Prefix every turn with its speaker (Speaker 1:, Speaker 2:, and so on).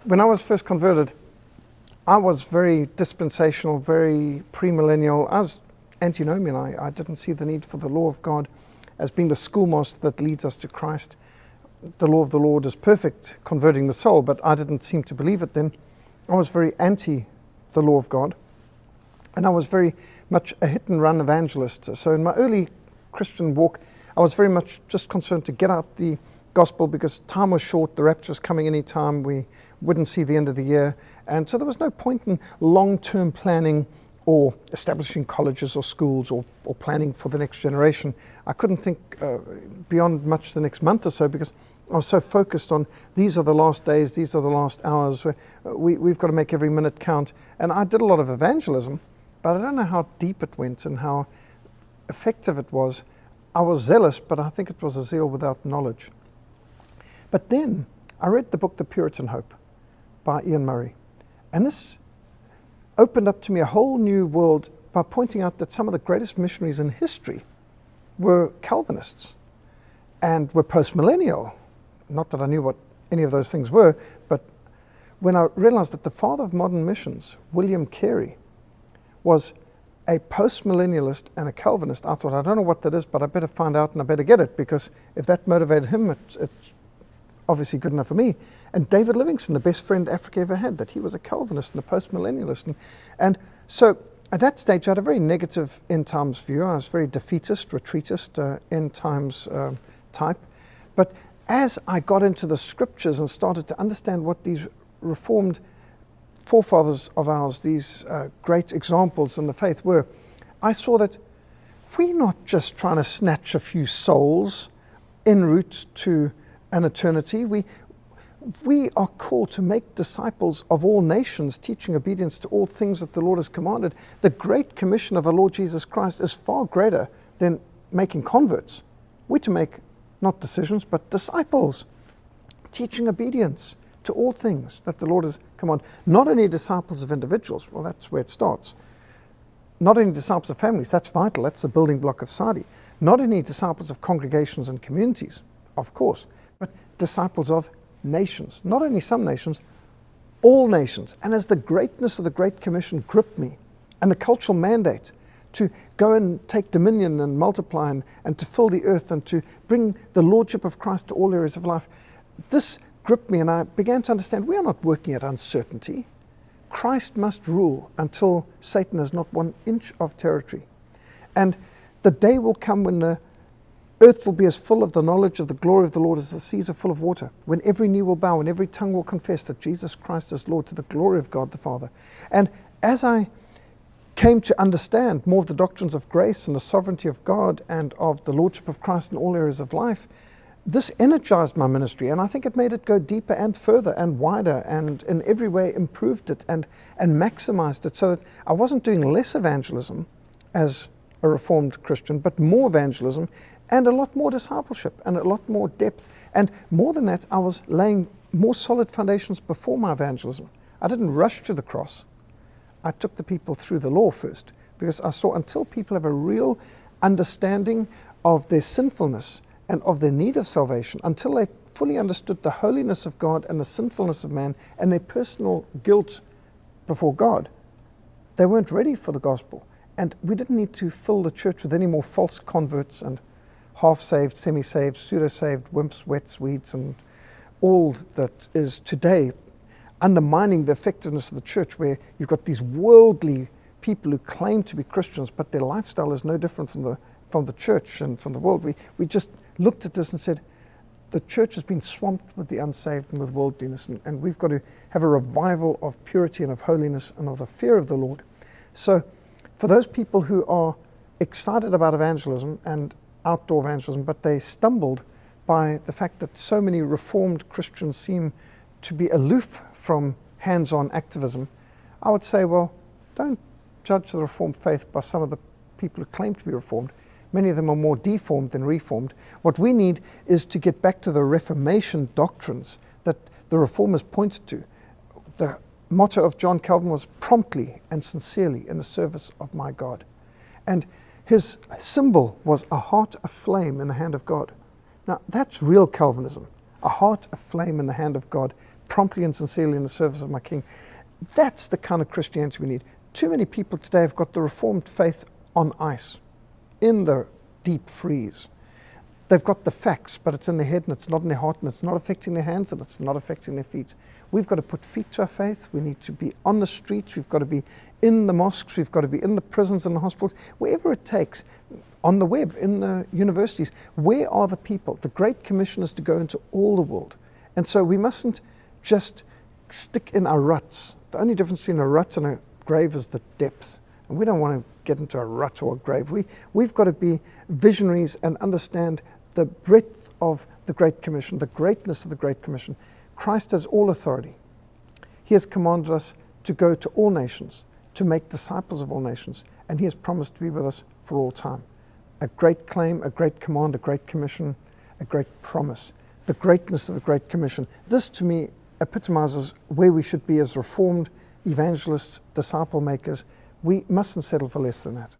Speaker 1: When I was first converted, I was very dispensational, very premillennial. I was antinomian. I didn't see the need for the law of God as being the schoolmaster that leads us to Christ. The law of the Lord is perfect, converting the soul, but I didn't seem to believe it then. I was very anti the law of God, and I was very much a hit-and-run evangelist. So in my early Christian walk, I was very much just concerned to get out the gospel because time was short, the rapture was coming any time, we wouldn't see the end of the year, and so there was no point in long-term planning or establishing colleges or schools or planning for the next generation. I couldn't think beyond much the next month or so because I was so focused on these are the last days, these are the last hours, we've got to make every minute count. And I did a lot of evangelism, but I don't know how deep it went and how effective it was. I was zealous, but I think it was a zeal without knowledge. But then I read the book The Puritan Hope by Ian Murray, and this opened up to me a whole new world by pointing out that some of the greatest missionaries in history were Calvinists and were postmillennial. Not that I knew what any of those things were, but when I realized that the father of modern missions, William Carey, was a postmillennialist and a Calvinist, I thought, I don't know what that is, but I better find out and I better get it, because if that motivated him, it's obviously good enough for me. And David Livingstone, the best friend Africa ever had, that he was a Calvinist and a postmillennialist. And so at that stage, I had a very negative end times view. I was very defeatist, retreatist, end times type. But as I got into the scriptures and started to understand what these reformed forefathers of ours, these great examples in the faith were, I saw that we're not just trying to snatch a few souls en route to an eternity. We are called to make disciples of all nations, teaching obedience to all things that the Lord has commanded. The great commission of the Lord Jesus Christ is far greater than making converts. We're to make not decisions, but disciples, teaching obedience to all things that the Lord has commanded. Not only disciples of individuals, well, that's where it starts. Not only disciples of families, that's vital, that's the building block of society. Not only disciples of congregations and communities, of course, but disciples of nations. Not only some nations, all nations. And as the greatness of the Great Commission gripped me, and the cultural mandate to go and take dominion and multiply and to fill the earth and to bring the lordship of Christ to all areas of life, this gripped me and I began to understand we are not working at uncertainty. Christ must rule until Satan has not 1 inch of territory. And the day will come when the earth will be as full of the knowledge of the glory of the Lord as the seas are full of water, when every knee will bow and every tongue will confess that Jesus Christ is Lord, to the glory of God the Father. And as I came to understand more of the doctrines of grace and the sovereignty of God and of the lordship of Christ in all areas of life, this energized my ministry, and I think it made it go deeper and further and wider, and in every way improved it and maximized it, so that I wasn't doing less evangelism as a Reformed Christian, but more evangelism and a lot more discipleship and a lot more depth. And more than that, I was laying more solid foundations before my evangelism. I didn't rush to the cross. I took the people through the law first, because I saw until people have a real understanding of their sinfulness and of their need of salvation, until they fully understood the holiness of God and the sinfulness of man and their personal guilt before God, they weren't ready for the gospel. And we didn't need to fill the church with any more false converts and half-saved, semi-saved, pseudo-saved, wimps, wets, weeds, and all that is today undermining the effectiveness of the church, where you've got these worldly people who claim to be Christians, but their lifestyle is no different from the church and from the world. We just looked at this and said, the church has been swamped with the unsaved and with worldliness, and we've got to have a revival of purity and of holiness and of the fear of the Lord. So for those people who are excited about evangelism and outdoor evangelism, but they stumbled by the fact that so many Reformed Christians seem to be aloof from hands-on activism, I would say, well, don't judge the Reformed faith by some of the people who claim to be Reformed. Many of them are more deformed than reformed. What we need is to get back to the Reformation doctrines that the Reformers pointed to. The motto of John Calvin was promptly and sincerely in the service of my God. And his symbol was a heart aflame in the hand of God. Now, that's real Calvinism. A heart aflame in the hand of God, promptly and sincerely in the service of my King. That's the kind of Christianity we need. Too many people today have got the Reformed faith on ice, in the deep freeze. They've got the facts, but it's in their head and it's not in their heart, and it's not affecting their hands and it's not affecting their feet. We've got to put feet to our faith. We need to be on the streets. We've got to be in the mosques. We've got to be in the prisons and the hospitals, wherever it takes, on the web, in the universities. Where are the people? The Great Commission is to go into all the world. And so we mustn't just stick in our ruts. The only difference between a rut and a grave is the depth. And we don't want to get into a rut or a grave. We've got to be visionaries and understand the breadth of the Great Commission, the greatness of the Great Commission. Christ has all authority. He has commanded us to go to all nations, to make disciples of all nations, and He has promised to be with us for all time. A great claim, a great command, a great commission, a great promise. The greatness of the Great Commission. This, to me, epitomizes where we should be as Reformed evangelists, disciple makers. We mustn't settle for less than that.